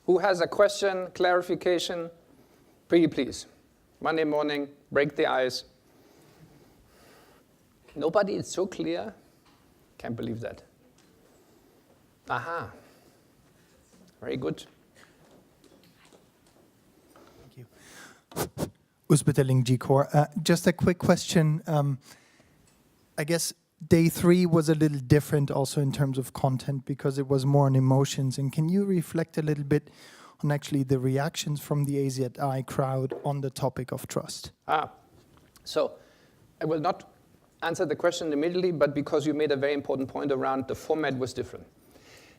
Who has a question, clarification? Pretty please. Monday morning, break the ice. Nobody, it's so clear. Can't believe that. Aha. Very good. Thank you. Usbeteling G-Core. Just a quick question. I guess day 3 was a little different also in terms of content because it was more on emotions. And can you reflect a little bit on actually the reactions from the AZI crowd on the topic of trust? So I will not answer the question immediately, but because you made a very important point around the format was different.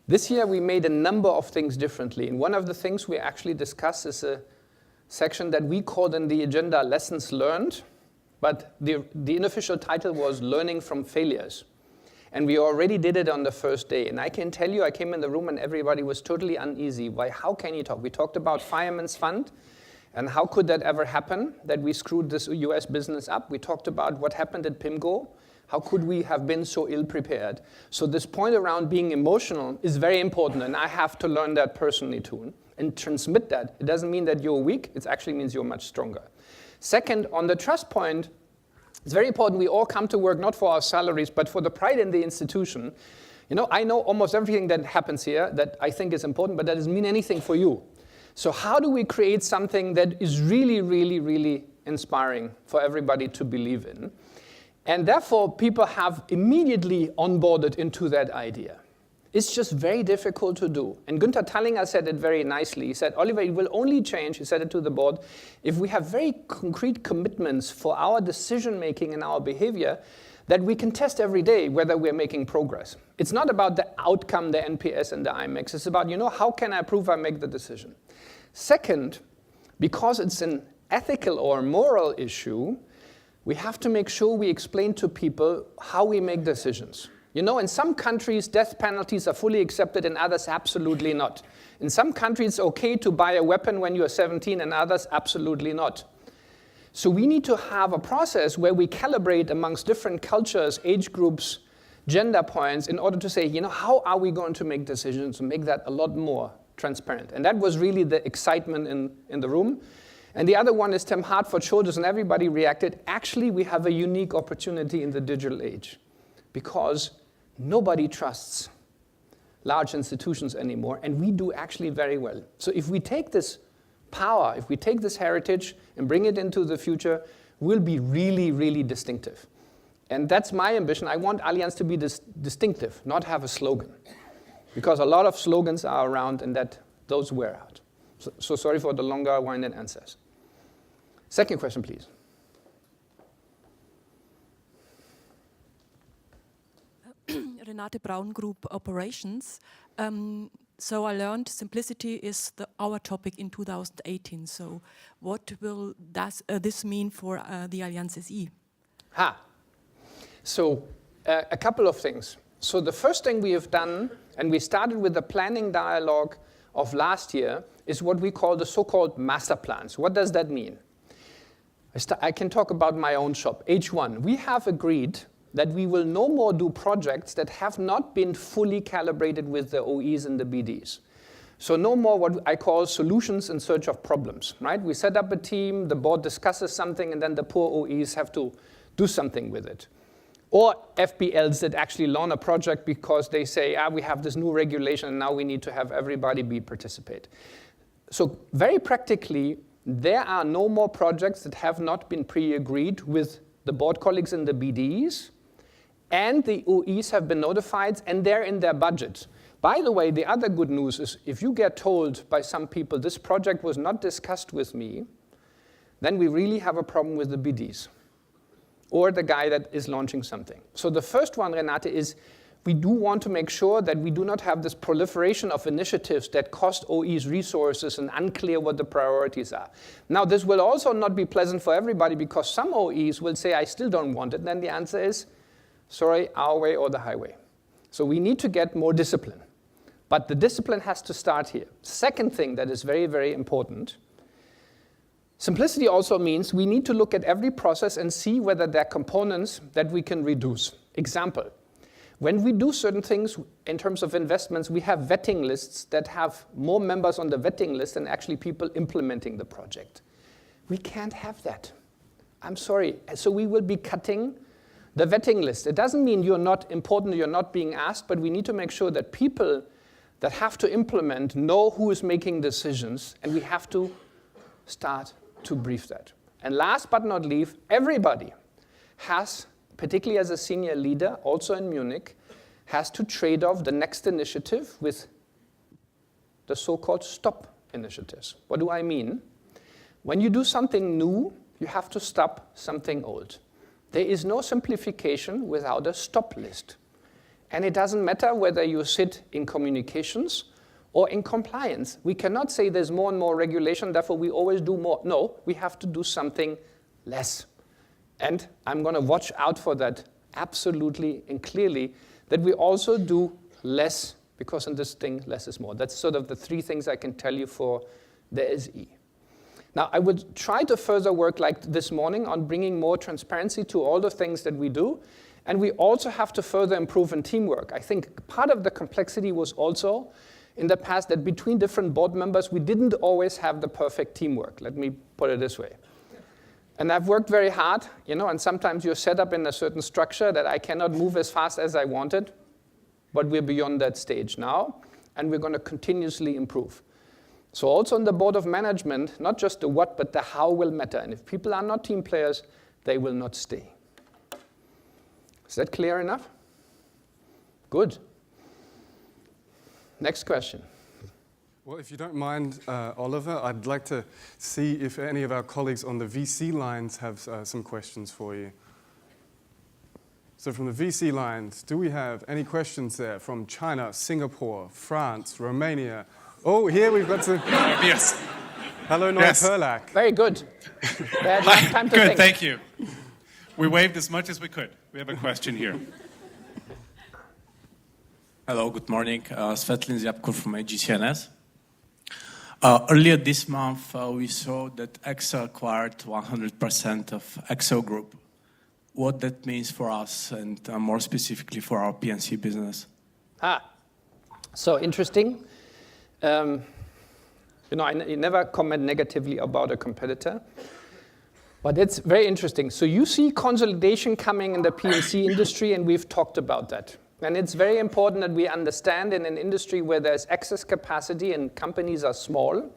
This year we made a number of things differently. And one of the things we actually discussed is a section that we called in the agenda Lessons Learned, but the unofficial title was Learning from Failures. And we already did it on the first day. And I can tell you, I came in the room and everybody was totally uneasy. Why? How can you talk? We talked about Fireman's Fund. And how could that ever happen, that we screwed this US business up? We talked about what happened at PIMCO. How could we have been so ill-prepared? So this point around being emotional is very important, and I have to learn that personally too, and transmit that. It doesn't mean that you're weak. It actually means you're much stronger. Second, on the trust point, it's very important we all come to work not for our salaries, but for the pride in the institution. You know, I know almost everything that happens here that I think is important, but that doesn't mean anything for you. So how do we create something that is really, really, really inspiring for everybody to believe in? And therefore, people have immediately onboarded into that idea. It's just very difficult to do. And Günther Tallinger said it very nicely. He said, Oliver, it will only change, he said it to the board, if we have very concrete commitments for our decision-making and our behavior that we can test every day whether we're making progress. It's not about the outcome, the NPS and the IMAX. It's about, how can I prove I make the decision? Second, because it's an ethical or moral issue, we have to make sure we explain to people how we make decisions. In some countries, death penalties are fully accepted, in others, absolutely not. In some countries, it's okay to buy a weapon when you're 17, and others, absolutely not. So we need to have a process where we calibrate amongst different cultures, age groups, gender points, in order to say, how are we going to make decisions and make that a lot more transparent? And that was really the excitement in the room. And the other one is Tim Hartford showed us, and everybody reacted. Actually, we have a unique opportunity in the digital age because nobody trusts large institutions anymore, and we do actually very well. So if we take this power, if we take this heritage and bring it into the future, we'll be really, really distinctive. And that's my ambition. I want Allianz to be distinctive, not have a slogan. Because a lot of slogans are around and those wear out. So sorry for the longer winded answers. Second question, please. Renate Braun, Group Operations. So I learned simplicity is our topic in 2018. So what will this mean for the Allianz SE? So a couple of things. So the first thing we have done, and we started with the planning dialogue of last year, is what we call the so-called master plans. What does that mean? I can talk about my own shop. H1, we have agreed that we will no more do projects that have not been fully calibrated with the OEs and the BDs. So no more what I call solutions in search of problems, right? We set up a team, the board discusses something, and then the poor OEs have to do something with it. Or FBLs that actually launch a project because they say, we have this new regulation and now we need to have everybody participate. So very practically, there are no more projects that have not been pre-agreed with the board colleagues and the BDs, and the OEs have been notified, and they're in their budget. By the way, the other good news is if you get told by some people this project was not discussed with me, then we really have a problem with the BDs or the guy that is launching something. So the first one, Renate, is we do want to make sure that we do not have this proliferation of initiatives that cost OEs resources and unclear what the priorities are. Now, this will also not be pleasant for everybody because some OEs will say, I still don't want it. And then the answer is, sorry, our way or the highway. So we need to get more discipline. But the discipline has to start here. Second thing that is very, very important, simplicity also means we need to look at every process and see whether there are components that we can reduce. Example, When we do certain things in terms of investments, we have vetting lists that have more members on the vetting list than actually people implementing the project. We can't have that. I'm sorry. So we will be cutting the vetting list. It doesn't mean you're not important, you're not being asked, but we need to make sure that people that have to implement know who is making decisions, and we have to start to brief that. And last but not least, everybody has, particularly as a senior leader, also in Munich, has to trade off the next initiative with the so-called stop initiatives. What do I mean? When you do something new, you have to stop something old. There is no simplification without a stop list. And it doesn't matter whether you sit in communications or in compliance. We cannot say there's more and more regulation, therefore we always do more. No, we have to do something less. And I'm going to watch out for that absolutely and clearly, that we also do less, because in this thing, less is more. That's sort of the three things I can tell you for the SE. Now, I would try to further work like this morning on bringing more transparency to all the things that we do. And we also have to further improve in teamwork. I think part of the complexity was also in the past that between different board members, we didn't always have the perfect teamwork. Let me put it this way. And I've worked very hard, and sometimes you're set up in a certain structure that I cannot move as fast as I wanted, but we're beyond that stage now, and we're going to continuously improve. So also in the board of management, not just the what, but the how will matter. And if people are not team players, they will not stay. Is that clear enough? Good. Next question. Well, if you don't mind, Oliver, I'd like to see if any of our colleagues on the VC lines have some questions for you. So from the VC lines, do we have any questions there from China, Singapore, France, Romania? Oh, here we've got some. Yes. Hello, Noel Perlak. Very good. Bad enough time to Good, think. thank you. We waved as much as we could. We have a question here. Hello, good morning. Svetlin Zyapkur from AGCNS. Earlier this month, we saw that Excel acquired 100% of Excel Group. What that means for us, and more specifically for our P&C business. So interesting. I never comment negatively about a competitor. But it's very interesting. So you see consolidation coming in the P&C industry, and we've talked about that. And it's very important that we understand in an industry where there's excess capacity and companies are small,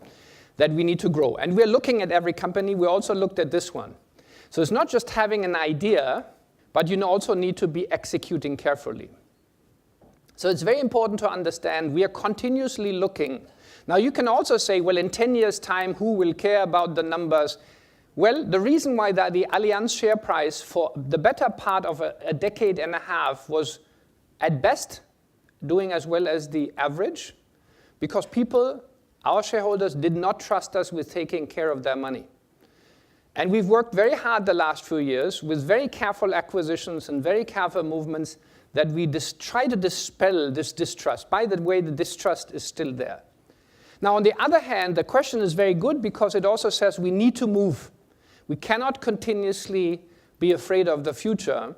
that we need to grow. And we're looking at every company. We also looked at this one. So it's not just having an idea, but you also need to be executing carefully. So it's very important to understand we are continuously looking. Now you can also say, well, in 10 years' time, who will care about the numbers? Well, the reason why the Allianz share price for the better part of a decade and a half was at best doing as well as the average, because people, our shareholders, did not trust us with taking care of their money. And we've worked very hard the last few years with very careful acquisitions and very careful movements that we try to dispel this distrust. By the way, the distrust is still there. Now, on the other hand, the question is very good because it also says we need to move. We cannot continuously be afraid of the future.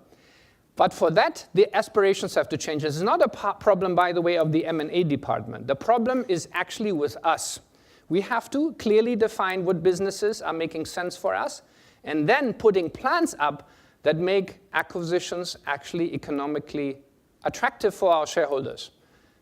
But for that, the aspirations have to change. This is not a problem, by the way, of the M&A department. The problem is actually with us. We have to clearly define what businesses are making sense for us, and then putting plans up that make acquisitions actually economically attractive for our shareholders.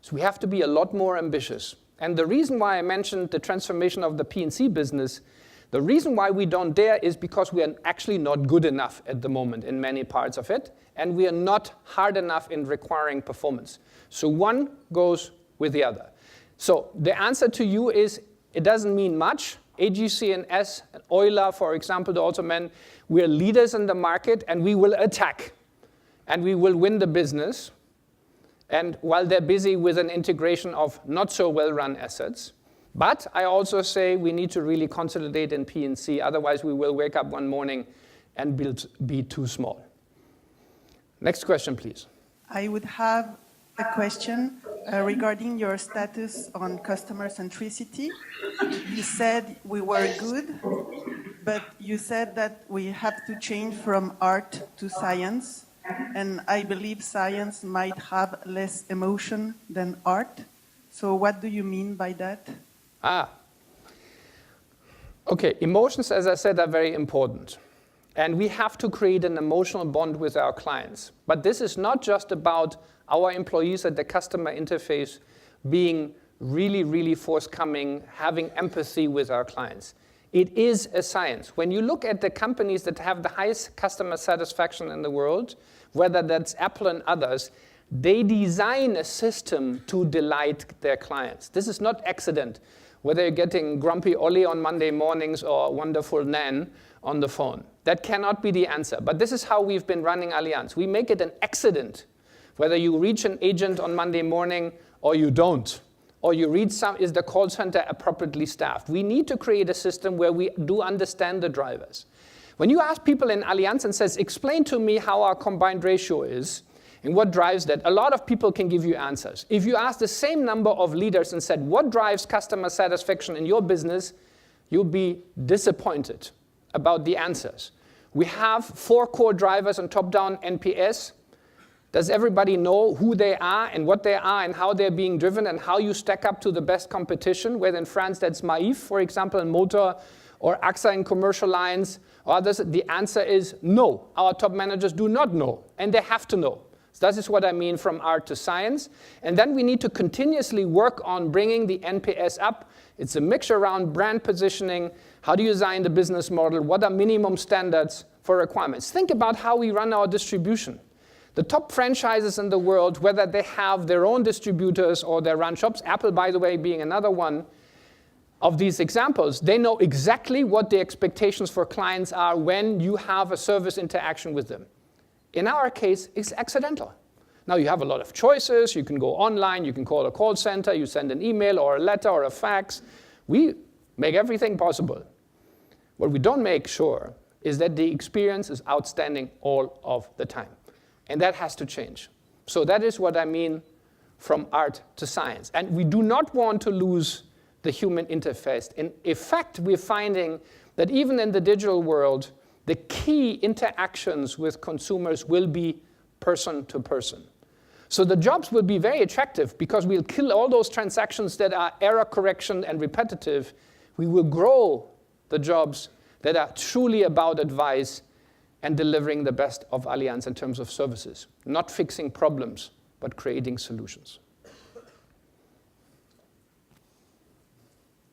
So we have to be a lot more ambitious. And the reason why I mentioned the transformation of the P&C business, the reason why we don't dare is because we are actually not good enough at the moment in many parts of it, and we are not hard enough in requiring performance. So one goes with the other. So the answer to you is it doesn't mean much. AGCNS, Euler, for example, also meant we are leaders in the market and we will attack and we will win the business. And while they're busy with an integration of not so well-run assets. But I also say we need to really consolidate in P&C, otherwise we will wake up one morning and be too small. Next question, please. I would have a question regarding your status on customer centricity. You said we were good, but you said that we have to change from art to science. and I believe science might have less emotion than art. So what do you mean by that? Okay, emotions, as I said, are very important. And we have to create an emotional bond with our clients. But this is not just about our employees at the customer interface being really, really forthcoming, having empathy with our clients. It is a science. When you look at the companies that have the highest customer satisfaction in the world, whether that's Apple and others, they design a system to delight their clients. This is not accident, whether you're getting grumpy Ollie on Monday mornings or wonderful Nan on the phone. That cannot be the answer. But this is how we've been running Allianz. We make it an accident, whether you reach an agent on Monday morning or you don't, or you read is the call center appropriately staffed. We need to create a system where we do understand the drivers. When you ask people in Allianz and says, explain to me how our combined ratio is and what drives that, a lot of people can give you answers. If you ask the same number of leaders and said, what drives customer satisfaction in your business, you'll be disappointed about the answers. We have 4 core drivers on top-down NPS. Does everybody know who they are and what they are and how they're being driven and how you stack up to the best competition? Whether in France that's Maïf, for example, in motor, or AXA in commercial lines, or others, the answer is no. Our top managers do not know, and they have to know. So that is what I mean from art to science. And then we need to continuously work on bringing the NPS up. It's a mixture around brand positioning. How do you design the business model? What are minimum standards for requirements? Think about how we run our distribution. The top franchises in the world, whether they have their own distributors or they run shops, Apple, by the way, being another one of these examples, they know exactly what the expectations for clients are when you have a service interaction with them. In our case, it's accidental. Now you have a lot of choices. You can go online, you can call a call center, you send an email or a letter or a fax. We make everything possible. What we don't make sure is that the experience is outstanding all of the time. And that has to change. So that is what I mean from art to science. And we do not want to lose the human interface. In effect, we're finding that even in the digital world, the key interactions with consumers will be person to person. So the jobs will be very attractive because we'll kill all those transactions that are error correction and repetitive. We will grow the jobs that are truly about advice and delivering the best of Allianz in terms of services. Not fixing problems, but creating solutions.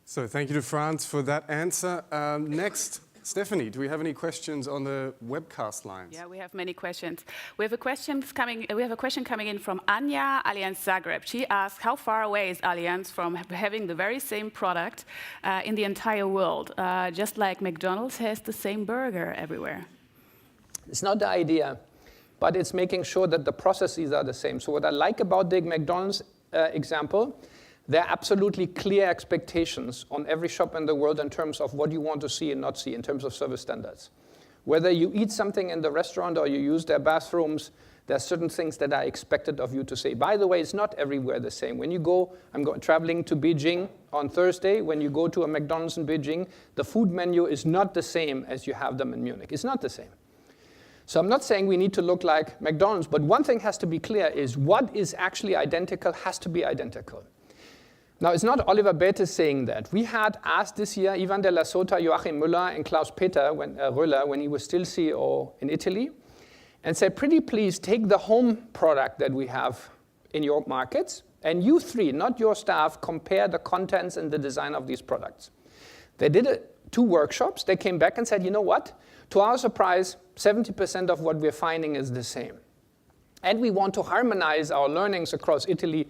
So thank you to Franz for that answer. Next, Stephanie, do we have any questions on the webcast lines? Yeah, we have many questions. We have a question coming in from Anja, Allianz Zagreb. She asked, how far away is Allianz from having the very same product in the entire world? Just like McDonald's has the same burger everywhere. It's not the idea, but it's making sure that the processes are the same. So what I like about the McDonald's example, there are absolutely clear expectations on every shop in the world in terms of what you want to see and not see in terms of service standards. Whether you eat something in the restaurant or you use their bathrooms, there are certain things that are expected of you to say. By the way, it's not everywhere the same. When you go, traveling to Beijing on Thursday. When you go to a McDonald's in Beijing, the food menu is not the same as you have them in Munich. It's not the same. So I'm not saying we need to look like McDonald's, but one thing has to be clear is what is actually identical has to be identical. Now, it's not Oliver Bäte saying that. We had asked this year Ivan de la Sota, Joachim Müller, and Klaus Peter Röller, when he was still CEO in Italy, and said, pretty please take the home product that we have in your markets, and you three, not your staff, compare the contents and the design of these products. They did 2 workshops. They came back and said, you know what? To our surprise, 70% of what we're finding is the same. And we want to harmonize our learnings across Italy,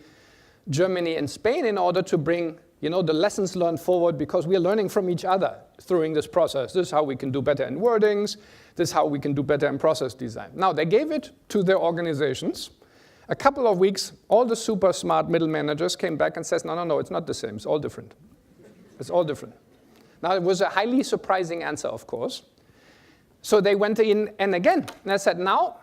Germany, and Spain in order to bring the lessons learned forward, because we are learning from each other during this process. This is how we can do better in wordings. This is how we can do better in process design. Now, they gave it to their organizations. A couple of weeks, all the super smart middle managers came back and says, no, it's not the same. It's all different. It's all different. Now, it was a highly surprising answer, of course. So they went in, and again, and I said, now,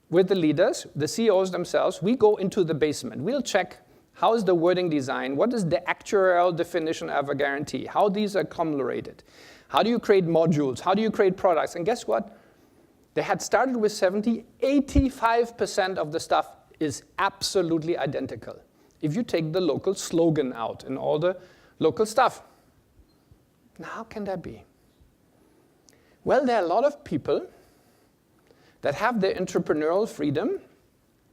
with the leaders, the CEOs themselves, we go into the basement. We'll check how is the wording design, what is the actuarial definition of a guarantee, how these are conglomerated, how do you create modules, how do you create products, and guess what? They had started with 70, 85% of the stuff is absolutely identical. If you take the local slogan out and all the local stuff. Now, how can that be? Well, there are a lot of people that have their entrepreneurial freedom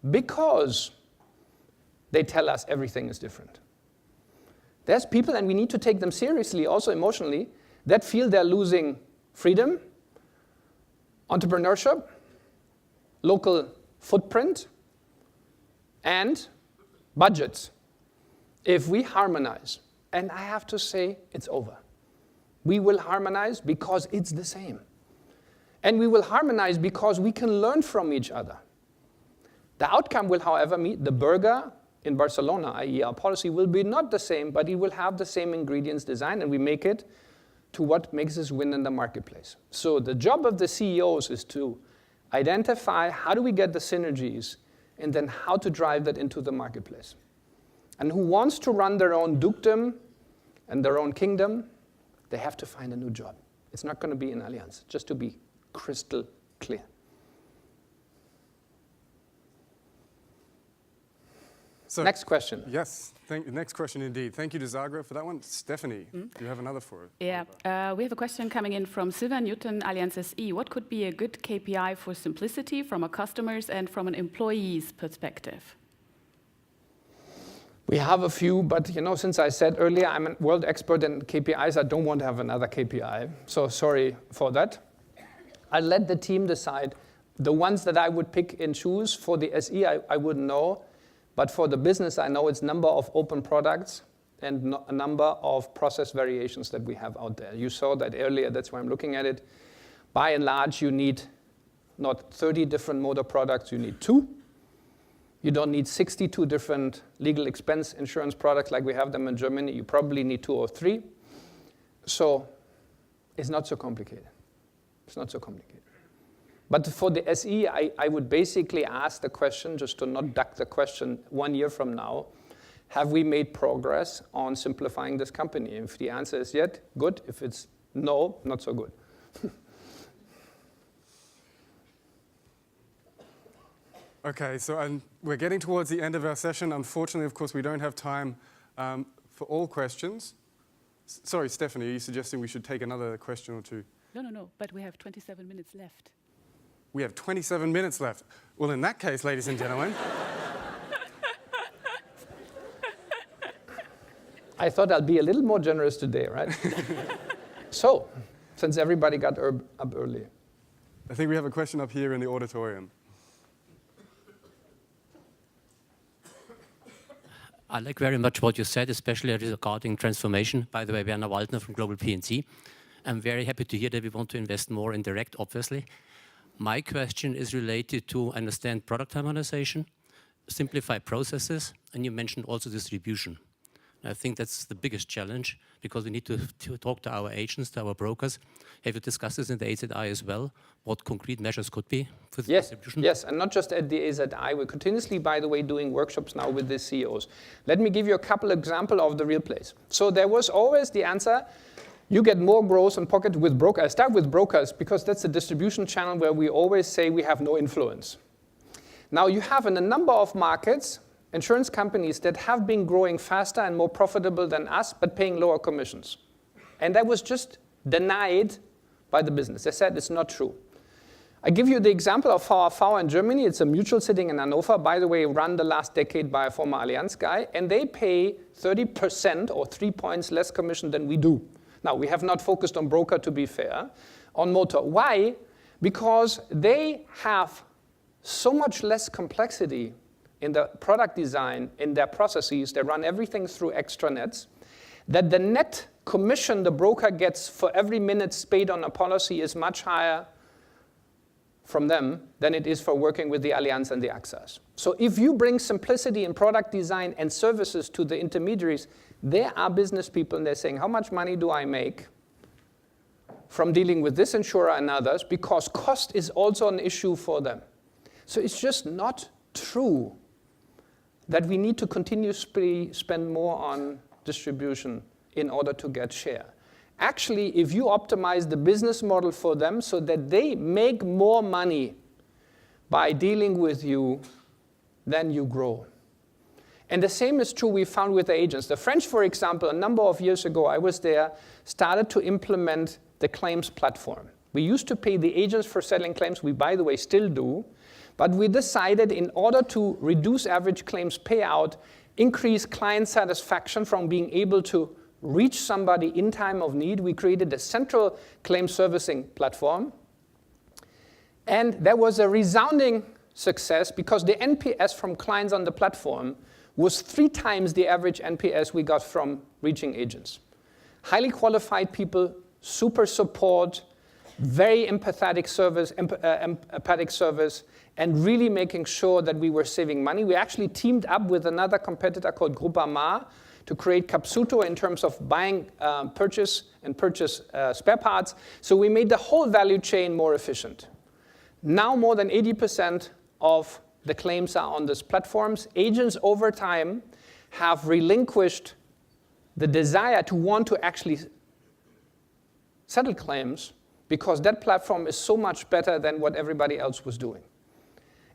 because they tell us everything is different. There's people, and we need to take them seriously, also emotionally, that feel they're losing freedom, entrepreneurship, local footprint, and budgets. If we harmonize, and I have to say, it's over. We will harmonize because it's the same. And we will harmonize because we can learn from each other. The outcome will, however, be the burger in Barcelona, i.e. our policy, will be not the same, but it will have the same ingredients designed, and we make it to what makes us win in the marketplace. So the job of the CEOs is to identify how do we get the synergies, and then how to drive that into the marketplace. And who wants to run their own dukedom and their own kingdom, they have to find a new job. It's not going to be in Allianz, just to be crystal clear. So, next question. Yes, next question indeed. Thank you to Zagreb for that one. Stephanie, do you have another for it? Yeah, we have a question coming in from Sylvain Newton, Allianz SE. What could be a good KPI for simplicity from a customer's and from an employee's perspective? We have a few, but since I said earlier I'm a world expert in KPIs, I don't want to have another KPI. So sorry for that. I'll let the team decide. The ones that I would pick and choose for the SE, I wouldn't know. But for the business, I know it's number of open products and a number of process variations that we have out there. You saw that earlier, that's why I'm looking at it. By and large, you need not 30 different motor products, you need 2. You don't need 62 different legal expense insurance products like we have them in Germany. You probably need 2 or 3. So it's not so complicated. It's not so complicated. But for the SE, I would basically ask the question, just to not duck the question 1 year from now, have we made progress on simplifying this company? If the answer is yes, good. If it's no, not so good. Okay, so we're getting towards the end of our session. Unfortunately, of course, we don't have time for all questions. Sorry, Stephanie, are you suggesting we should take another question or two? No, but we have 27 minutes left. We have 27 minutes left. Well, in that case, ladies and gentlemen. I thought I'd be a little more generous today, right? So, since everybody got up early. I think we have a question up here in the auditorium. I like very much what you said, especially regarding transformation. By the way, Werner Waldner from Global P&C. I'm very happy to hear that we want to invest more in direct, obviously. My question is related to, understand product harmonization, simplify processes, and you mentioned also distribution. I think that's the biggest challenge because we need to talk to our agents, to our brokers. Have you discussed this in the AZI as well? What concrete measures could be for distribution? Yes, and not just at the AZI. We're continuously, by the way, doing workshops now with the CEOs. Let me give you a couple examples of the real place. So there was always the answer, you get more growth in pocket with brokers. I start with brokers because that's the distribution channel where we always say we have no influence. Now you have in a number of markets, insurance companies that have been growing faster and more profitable than us, but paying lower commissions. And that was just denied by the business. They said it's not true. I give you the example of VV in Germany. It's a mutual sitting in Hanover, by the way, run the last decade by a former Allianz guy, and they pay 30% or 3 points less commission than we do. Now, we have not focused on broker, to be fair, on motor. Why? Because they have so much less complexity in the product design, in their processes. They run everything through extranets, that the net commission the broker gets for every minute spent on a policy is much higher from them than it is for working with the Allianz and the AXAs. So if you bring simplicity in product design and services to the intermediaries, there are business people and they're saying, how much money do I make from dealing with this insurer and others? Because cost is also an issue for them. So it's just not true that we need to continuously spend more on distribution in order to get share. actually, if you optimize the business model for them so that they make more money by dealing with you, then you grow. And the same is true we found with the agents. The French, for example, a number of years ago, I was there, started to implement the claims platform. We used to pay the agents for settling claims. We, by the way, still do. But we decided in order to reduce average claims payout, increase client satisfaction from being able to reach somebody in time of need, we created a central claim servicing platform. And that was a resounding success because the NPS from clients on the platform was 3 times the average NPS we got from reaching agents. Highly qualified people, super support, very empathic service, and really making sure that we were saving money. We actually teamed up with another competitor called Groupama to create Capsuto in terms of buying, purchase spare parts. So we made the whole value chain more efficient. Now more than 80% of the claims are on these platforms. Agents over time have relinquished the desire to want to actually settle claims because that platform is so much better than what everybody else was doing.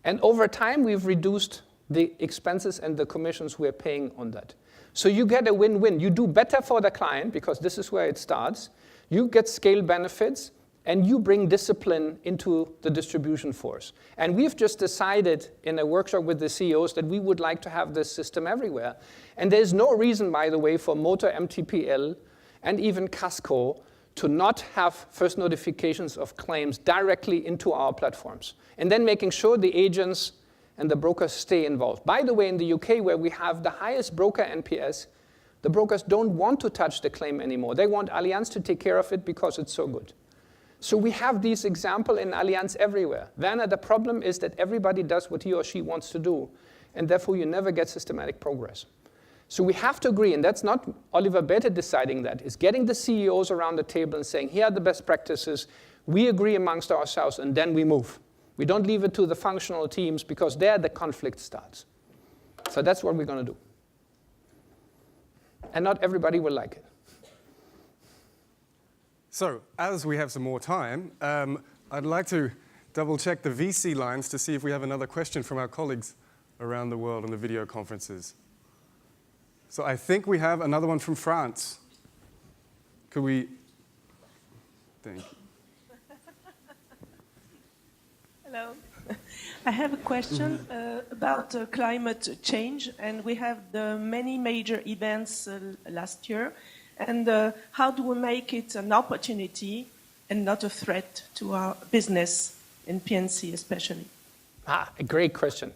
And over time, we've reduced the expenses and the commissions we're paying on that. So you get a win-win. You do better for the client, because this is where it starts. You get scale benefits, and you bring discipline into the distribution force. And we've just decided in a workshop with the CEOs that we would like to have this system everywhere. And there's no reason, by the way, for Motor, MTPL, and even Casco to not have first notifications of claims directly into our platforms. And then making sure the agents and the brokers stay involved. By the way, in the UK, where we have the highest broker NPS, the brokers don't want to touch the claim anymore. They want Allianz to take care of it because it's so good. So we have these examples in Allianz everywhere. Werner, the problem is that everybody does what he or she wants to do, and therefore you never get systematic progress. So we have to agree, and that's not Oliver Bäte deciding that, is getting the CEOs around the table and saying, here are the best practices, we agree amongst ourselves, and then we move. We don't leave it to the functional teams because there the conflict starts. So that's what we're going to do. And not everybody will like it. So, as we have some more time, I'd like to double-check the VC lines to see if we have another question from our colleagues around the world on the video conferences. So I think we have another one from France. Could we? Thank you. Hello. I have a question about climate change, and we have the many major events last year. And how do we make it an opportunity and not a threat to our business in P&C especially? A great question.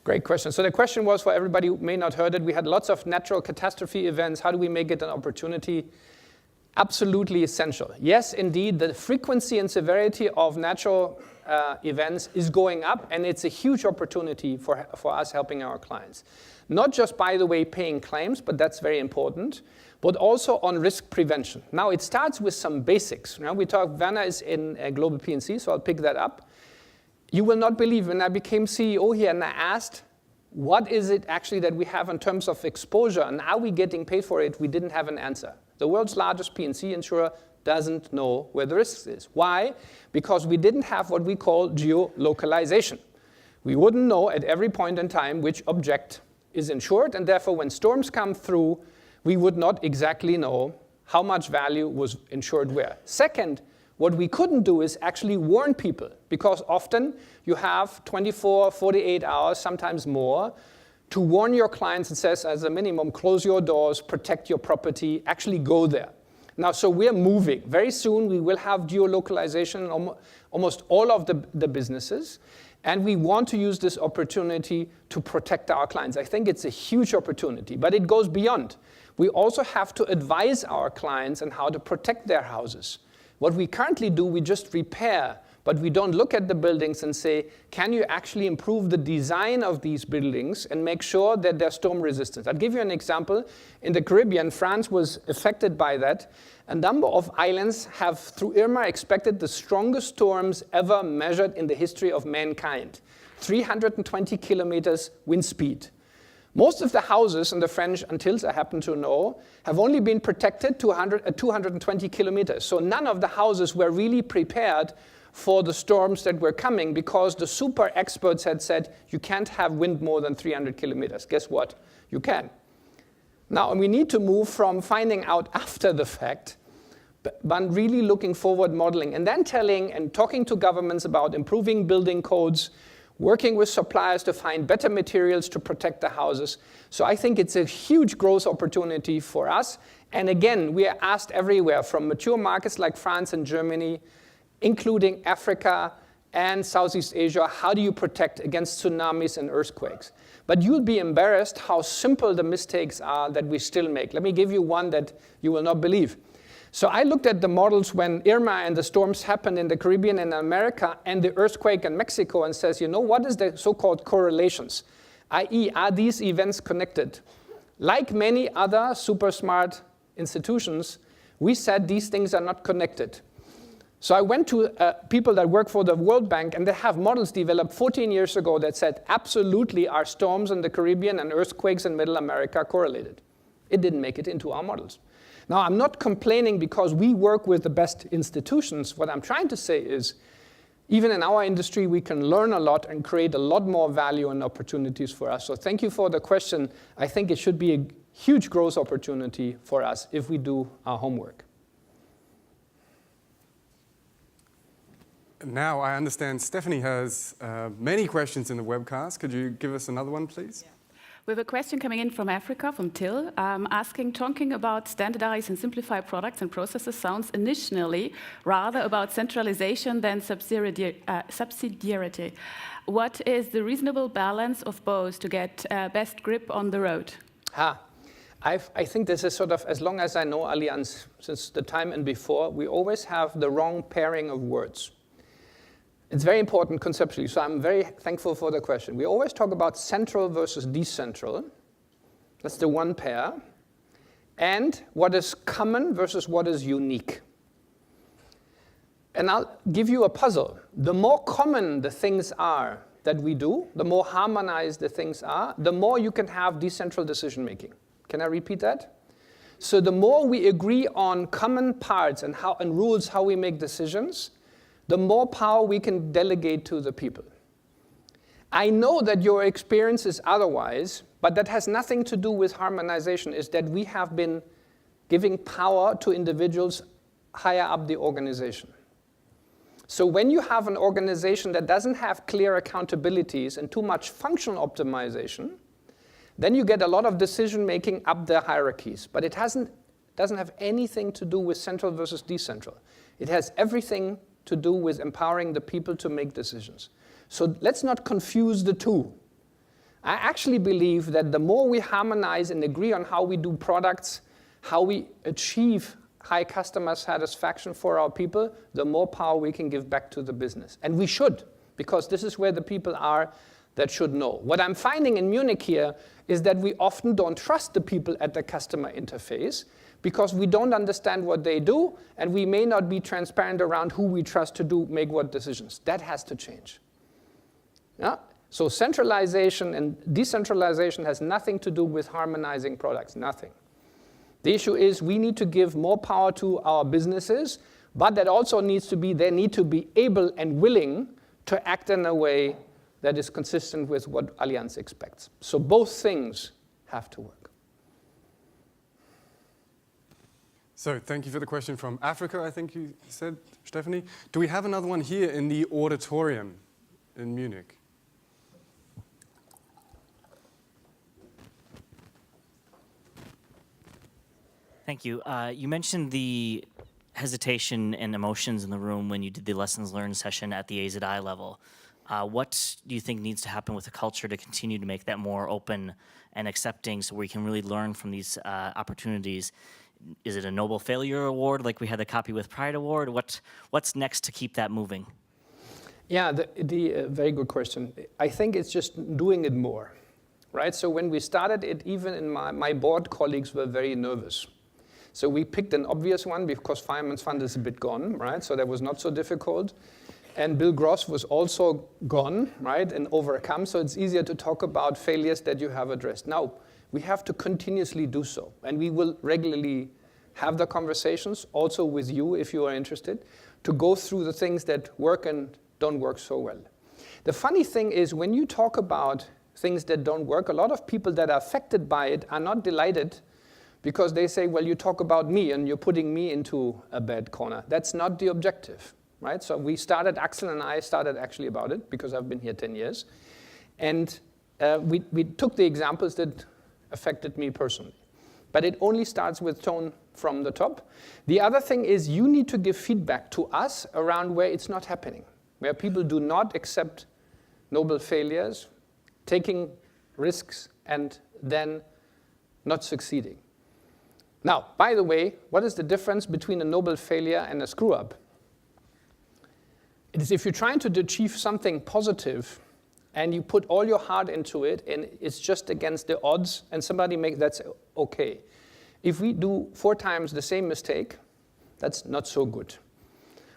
Great question. So the question was, for everybody who may not heard it, we had lots of natural catastrophe events. How do we make it an opportunity? Absolutely essential. Yes, indeed, the frequency and severity of natural events is going up, and it's a huge opportunity for us helping our clients. Not just, by the way, paying claims, but that's very important, but also on risk prevention. Now, it starts with some basics. Now, Werner is in Global P&C, so I'll pick that up. You will not believe when I became CEO here and I asked, what is it actually that we have in terms of exposure and are we getting paid for it? We didn't have an answer. The world's largest P&C insurer doesn't know where the risk is. Why? Because we didn't have what we call geolocalization. We wouldn't know at every point in time which object is insured, and therefore when storms come through, we would not exactly know how much value was insured where. Second, what we couldn't do is actually warn people, because often you have 24, 48 hours, sometimes more, to warn your clients. It says, as a minimum, close your doors, protect your property, actually go there. Now, so we're moving. Very soon, we will have geolocalization in almost all of the businesses, and we want to use this opportunity to protect our clients. I think it's a huge opportunity, but it goes beyond. We also have to advise our clients on how to protect their houses. What we currently do, we just repair, but we don't look at the buildings and say, can you actually improve the design of these buildings and make sure that they're storm resistant? I'll give you an example. In the Caribbean, France was affected by that. A number of islands have, through Irma, expected the strongest storms ever measured in the history of mankind. 320 kilometers wind speed. Most of the houses in the French Antilles, I happen to know, have only been protected to 220 kilometers. So none of the houses were really prepared for the storms that were coming because the super experts had said, you can't have wind more than 300 kilometers. Guess what? You can. Now, we need to move from finding out after the fact, but really looking forward, modeling, and then telling and talking to governments about improving building codes, working with suppliers to find better materials to protect the houses. So I think it's a huge growth opportunity for us. And again, we are asked everywhere from mature markets like France and Germany, including Africa and Southeast Asia, how do you protect against tsunamis and earthquakes? But you'll be embarrassed how simple the mistakes are that we still make. Let me give you one that you will not believe. So I looked at the models when Irma and the storms happened in the Caribbean and America and the earthquake in Mexico and says, you know, what is the so-called correlations? i.e., are these events connected? Like many other super smart institutions, we said these things are not connected. So I went to people that work for the World Bank, and they have models developed 14 years ago that said absolutely our storms in the Caribbean and earthquakes in Middle America correlated. It didn't make it into our models. Now, I'm not complaining because we work with the best institutions. What I'm trying to say is, even in our industry, we can learn a lot and create a lot more value and opportunities for us. So thank you for the question. I think it should be a huge growth opportunity for us if we do our homework. Now I understand Stephanie has many questions in the webcast. Could you give us another one, please? Yeah. We have a question coming in from Africa, from Till, talking about standardize and simplify products and processes sounds initially rather about centralization than subsidiarity. What is the reasonable balance of both to get best grip on the road? I think this is sort of, as long as I know Allianz, since the time and before, we always have the wrong pairing of words. It's very important conceptually, so I'm very thankful for the question. We always talk about central versus decentral. That's the one pair. And what is common versus what is unique. And I'll give you a puzzle. The more common the things are that we do, the more harmonized the things are, the more you can have decentral decision making. Can I repeat that? So the more we agree on common parts and rules how we make decisions, the more power we can delegate to the people. I know that your experience is otherwise, but that has nothing to do with harmonization, is that we have been giving power to individuals higher up the organization. So when you have an organization that doesn't have clear accountabilities and too much functional optimization, then you get a lot of decision making up the hierarchies. But it doesn't have anything to do with central versus decentral. It has everything to do with empowering the people to make decisions. So let's not confuse the two. I actually believe that the more we harmonize and agree on how we do products, how we achieve high customer satisfaction for our people, the more power we can give back to the business. And we should, because this is where the people are that should know. What I'm finding in Munich here is that we often don't trust the people at the customer interface because we don't understand what they do, and we may not be transparent around who we trust to make what decisions. That has to change. Yeah? So centralization and decentralization has nothing to do with harmonizing products, nothing. The issue is we need to give more power to our businesses, but that also needs to be, they need to be able and willing to act in a way that is consistent with what Allianz expects. So both things have to work. So thank you for the question from Africa, I think you said, Stephanie. Do we have another one here in the auditorium in Munich? Thank you. You mentioned the hesitation and emotions in the room when you did the lessons learned session at the AZI level. What do you think needs to happen with the culture to continue to make that more open and accepting so we can really learn from these opportunities? Is it a Noble Failure Award like we had the Copy with Pride Award? What's next to keep that moving? Yeah, the very good question. I think it's just doing it more, right? So when we started it, even in my board colleagues were very nervous. So we picked an obvious one because Fireman's Fund is a bit gone, right? So that was not so difficult. and Bill Gross was also gone, right, and overcome. So it's easier to talk about failures that you have addressed. Now, we have to continuously do so, and we will regularly have the conversations, also with you if you are interested, to go through the things that work and don't work so well. The funny thing is, when you talk about things that don't work, a lot of people that are affected by it are not delighted because they say, well, you talk about me and you're putting me into a bad corner. That's not the objective, right? So Axel and I started actually about it because I've been here 10 years. And we took the examples that affected me personally. But it only starts with tone from the top. The other thing is you need to give feedback to us around where it's not happening, where people do not accept noble failures, taking risks, and then not succeeding. Now, by the way, what is the difference between a noble failure and a screw-up? It is if you're trying to achieve something positive and you put all your heart into it and it's just against the odds and somebody makes, that's okay. If we do 4 times the same mistake, that's not so good.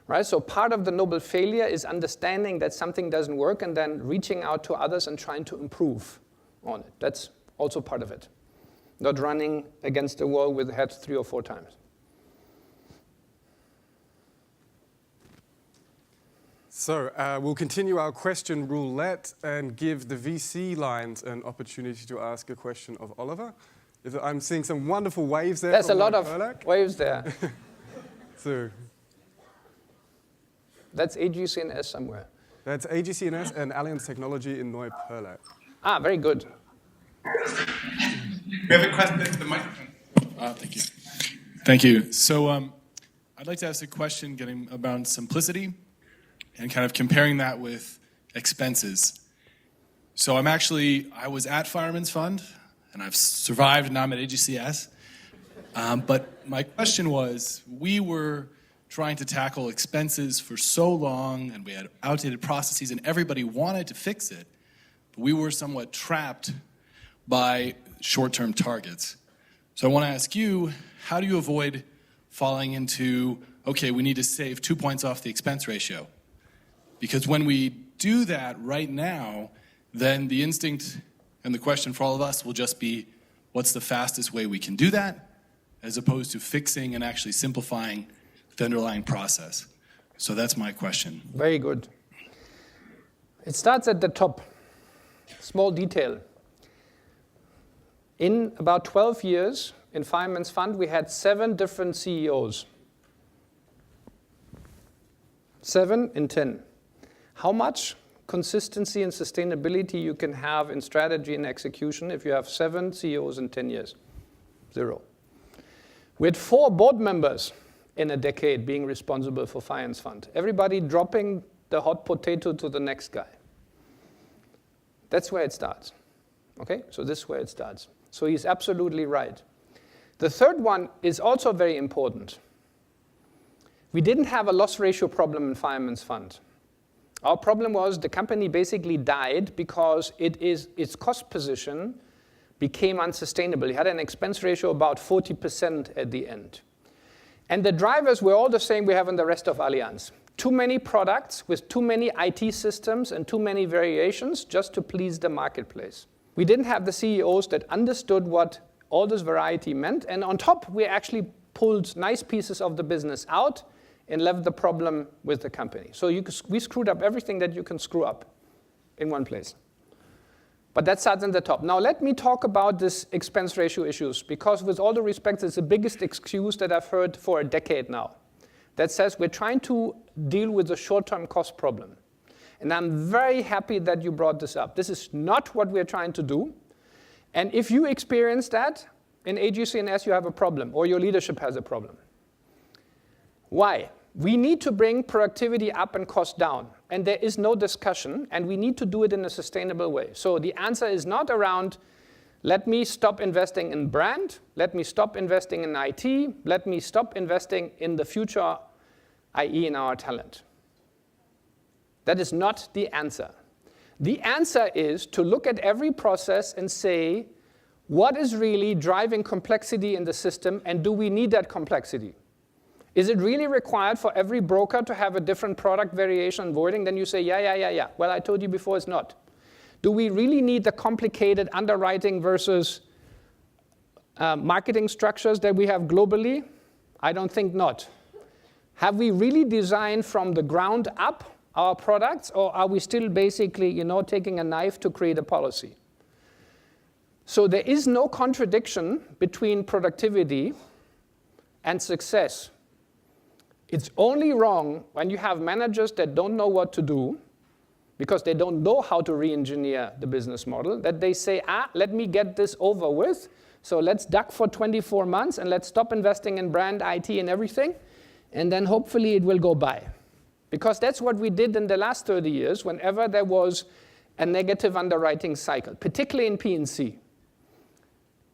Right? So part of the noble failure is understanding that something doesn't work and then reaching out to others and trying to improve on it. That's also part of it. Not running against the wall with the head 3 or 4 times. So we'll continue our question roulette and give the VC lines an opportunity to ask a question of Oliver. I'm seeing some wonderful waves there. There's a lot of waves there. So that's AGCNS somewhere. That's AGCNS and Allianz Technology in Neuperlach. Ah, very good. We have a question to the microphone. Thank you. Thank you. So I'd like to ask a question getting about simplicity and kind of comparing that with expenses. So I was at Fireman's Fund, and I've survived, and now I'm at AGCS. But my question was, we were trying to tackle expenses for so long, and we had outdated processes, and everybody wanted to fix it. But we were somewhat trapped by short-term targets. So I want to ask you, how do you avoid falling into, okay, we need to save 2 points off the expense ratio? Because when we do that right now, then the instinct and the question for all of us will just be, what's the fastest way we can do that, as opposed to fixing and actually simplifying the underlying process? So that's my question. Very good. It starts at the top. Small detail. In about 12 years in Fireman's Fund, we had 7 different CEOs. 7 in 10. How much consistency and sustainability you can have in strategy and execution if you have 7 CEOs in 10 years? 0. We had 4 board members in a decade being responsible for Fireman's Fund. Everybody dropping the hot potato to the next guy. That's where it starts. Okay, so this is where it starts. So he's absolutely right. The third one is also very important. We didn't have a loss ratio problem in Fireman's Fund. Our problem was the company basically died because its cost position became unsustainable. It had an expense ratio about 40% at the end. And the drivers were all the same we have in the rest of Allianz. Too many products with too many IT systems and too many variations just to please the marketplace. We didn't have the CEOs that understood what all this variety meant. And on top, we actually pulled nice pieces of the business out and left the problem with the company. So we screwed up everything that you can screw up in one place. But that starts in the top. Now let me talk about this expense ratio issues, because with all due respect, it's the biggest excuse that I've heard for a decade now. That says we're trying to deal with the short-term cost problem. And I'm very happy that you brought this up. This is not what we're trying to do. And if you experience that, in AGCNS you have a problem, or your leadership has a problem. Why? We need to bring productivity up and cost down. And there is no discussion, and we need to do it in a sustainable way. So the answer is not around, let me stop investing in brand, let me stop investing in IT, let me stop investing in the future, i.e. in our talent. That is not the answer. The answer is to look at every process and say, what is really driving complexity in the system, and do we need that complexity? Is it really required for every broker to have a different product variation and wording? Then you say, yeah. Well, I told you before it's not. Do we really need the complicated underwriting versus marketing structures that we have globally? I don't think not. Have we really designed from the ground up our products, or are we still basically, taking a knife to create a policy? So there is no contradiction between productivity and success. It's only wrong when you have managers that don't know what to do because they don't know how to re-engineer the business model, that they say, let me get this over with, so let's duck for 24 months and let's stop investing in brand, IT, and everything, and then hopefully it will go by. Because that's what we did in the last 30 years whenever there was a negative underwriting cycle, particularly in P&C.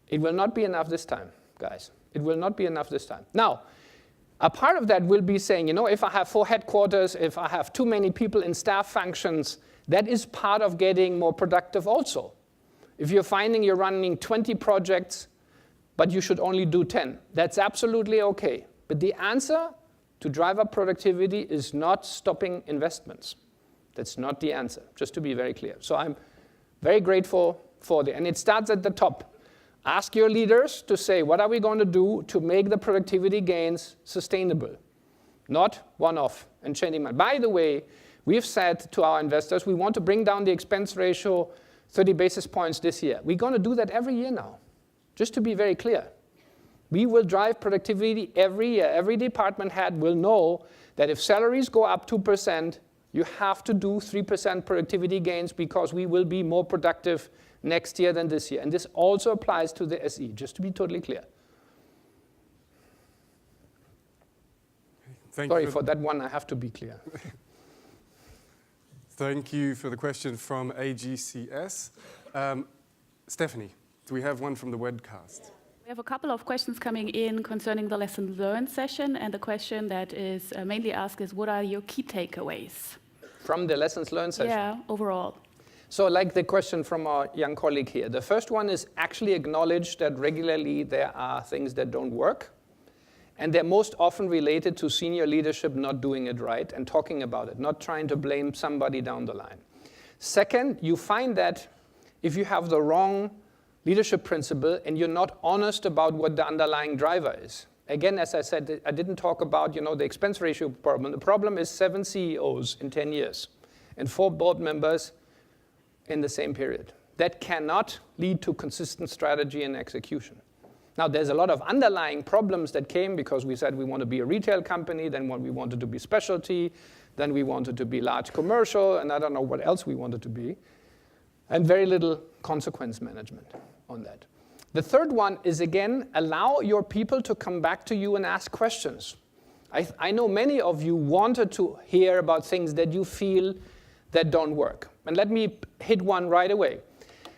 It will not be enough this time, guys. It will not be enough this time. Now, a part of that will be saying, if I have 4 headquarters, if I have too many people in staff functions, that is part of getting more productive also. If you're finding you're running 20 projects, but you should only do 10, that's absolutely okay. But the answer to drive up productivity is not stopping investments. That's not the answer, just to be very clear. So I'm very grateful for and it starts at the top. Ask your leaders to say, what are we going to do to make the productivity gains sustainable? Not one-off and changing money. By the way, we've said to our investors, we want to bring down the expense ratio 30 basis points this year. We're going to do that every year now, just to be very clear. We will drive productivity every year. Every department head will know that if salaries go up 2%, you have to do 3% productivity gains because we will be more productive next year than this year. And this also applies to the SE, just to be totally clear. Sorry for that one, I have to be clear. Thank you for the question from AGCS. Stephanie, do we have one from the webcast? We have a couple of questions coming in concerning the lesson learned session, and the question that is mainly asked is, what are your key takeaways? From the lessons learned session? Yeah, overall. So like the question from our young colleague here, the first one is actually acknowledge that regularly there are things that don't work. And they're most often related to senior leadership not doing it right and talking about it, not trying to blame somebody down the line. Second, you find that if you have the wrong leadership principle and you're not honest about what the underlying driver is. Again, as I said, I didn't talk about the expense ratio problem. The problem is 7 CEOs in 10 years and 4 board members in the same period. That cannot lead to consistent strategy and execution. Now, there's a lot of underlying problems that came because we said we want to be a retail company, then we wanted to be specialty, then we wanted to be large commercial, and I don't know what else we wanted to be, and very little consequence management on that. The third one is, again, allow your people to come back to you and ask questions. I know many of you wanted to hear about things that you feel that don't work. And let me hit one right away.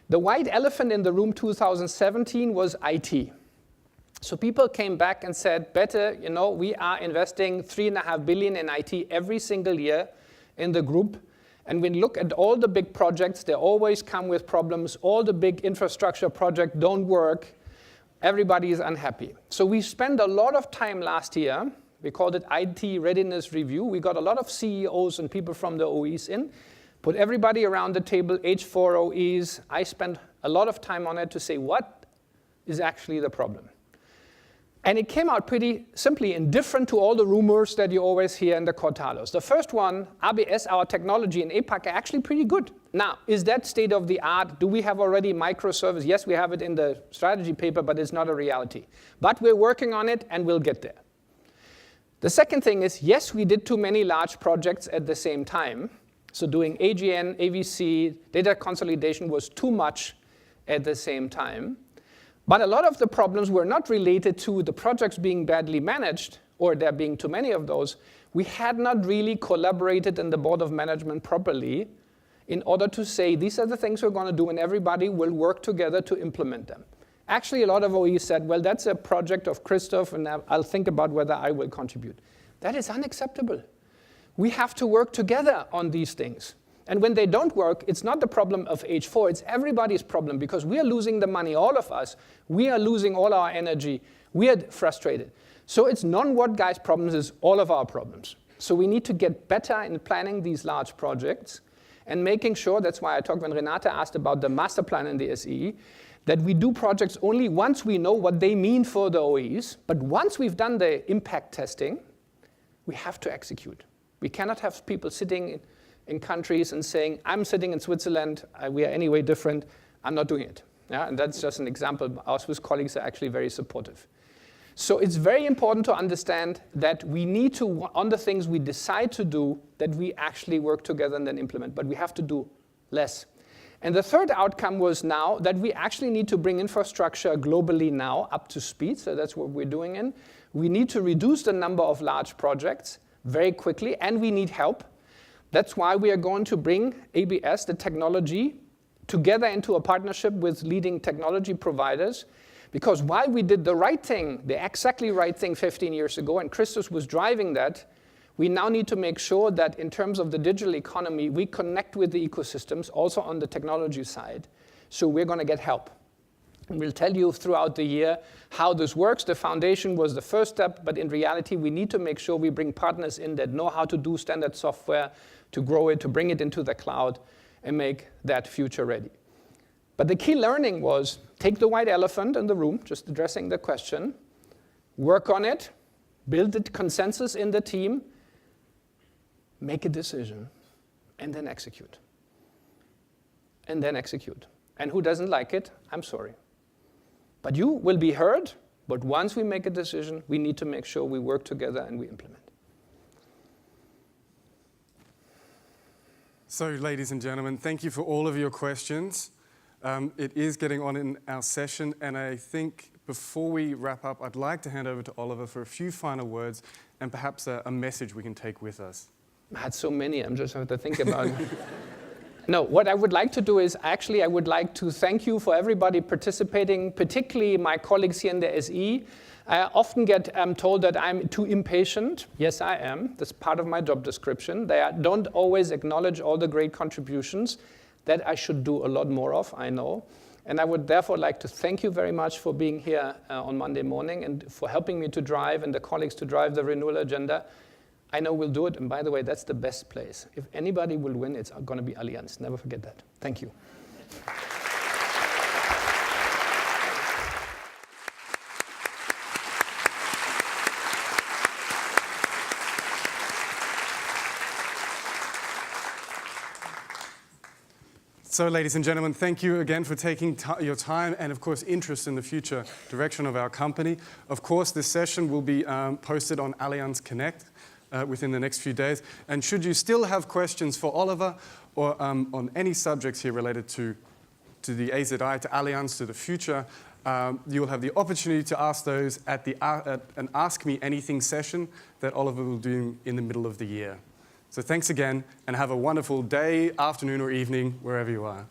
The white elephant in the room 2017 was IT. So people came back and said, Bäte, we are investing 3.5 billion in IT every single year in the group. And when you look at all the big projects, they always come with problems. All the big infrastructure projects don't work. Everybody is unhappy. So we spent a lot of time last year. We called it IT Readiness Review. We got a lot of CEOs and people from the OEs in, put everybody around the table, H4 OEs. I spent a lot of time on it to say, what is actually the problem? And it came out pretty simply indifferent to all the rumors that you always hear in the quartalos. The first one, ABS, our technology in APAC, are actually pretty good. Now, is that state of the art? Do we have already microservice? Yes, we have it in the strategy paper, but it's not a reality. But we're working on it, and we'll get there. The second thing is, yes, we did too many large projects at the same time. So doing AGN, AVC, data consolidation was too much at the same time. But a lot of the problems were not related to the projects being badly managed or there being too many of those. We had not really collaborated in the board of management properly in order to say, these are the things we're going to do, and everybody will work together to implement them. Actually, a lot of OEs said, well, that's a project of Christoph, and I'll think about whether I will contribute. That is unacceptable. We have to work together on these things. And when they don't work, it's not the problem of H4, it's everybody's problem, because we are losing the money, all of us. We are losing all our energy. We are frustrated. So it's non-what guys' problems, it's all of our problems. So we need to get better in planning these large projects and making sure, that's why I talked when Renate asked about the master plan in the SE, that we do projects only once we know what they mean for the OEs. But once we've done the impact testing, we have to execute. We cannot have people sitting in countries and saying, I'm sitting in Switzerland, we are anyway different, I'm not doing it. Yeah? And that's just an example. Our Swiss colleagues are actually very supportive. So it's very important to understand that we need to, on the things we decide to do, that we actually work together and then implement, but we have to do less. And the third outcome was now that we actually need to bring infrastructure globally now up to speed, so that's what we're doing in. We need to reduce the number of large projects very quickly, and we need help. That's why we are going to bring ABS, the technology, together into a partnership with leading technology providers. Because while we did the right thing, the exactly right thing 15 years ago, and Christos was driving that, we now need to make sure that in terms of the digital economy, we connect with the ecosystems, also on the technology side. So we're going to get help. And we'll tell you throughout the year how this works. The foundation was the first step, but in reality, we need to make sure we bring partners in that know how to do standard software, to grow it, to bring it into the cloud, and make that future ready. But the key learning was take the white elephant in the room, just addressing the question, work on it, build the consensus in the team, make a decision, and then execute. And then execute. And who doesn't like it, I'm sorry. But you will be heard, but once we make a decision, we need to make sure we work together and we implement. So, ladies and gentlemen, thank you for all of your questions. It is getting on in our session, and I think before we wrap up, I'd like to hand over to Oliver for a few final words and perhaps a message we can take with us. I had so many, I'm just having to think about it. No, what I would like to do is actually I would like to thank you for everybody participating, particularly my colleagues here in the SE. I often get told that I'm too impatient. Yes, I am. That's part of my job description. Don't always acknowledge all the great contributions that I should do a lot more of, I know. And I would therefore like to thank you very much for being here on Monday morning and for helping me to drive and the colleagues to drive the renewal agenda. I know we'll do it. And by the way, that's the best place. If anybody will win, it's going to be Allianz. Never forget that. Thank you. So, ladies and gentlemen, thank you again for taking your time and, of course, interest in the future direction of our company. Of course, this session will be posted on Allianz Connect within the next few days. And should you still have questions for Oliver or on any subjects here related to the AZI, to Allianz, to the future, you'll have the opportunity to ask those at an Ask Me Anything session that Oliver will do in the middle of the year. So thanks again, and have a wonderful day, afternoon, or evening, wherever you are.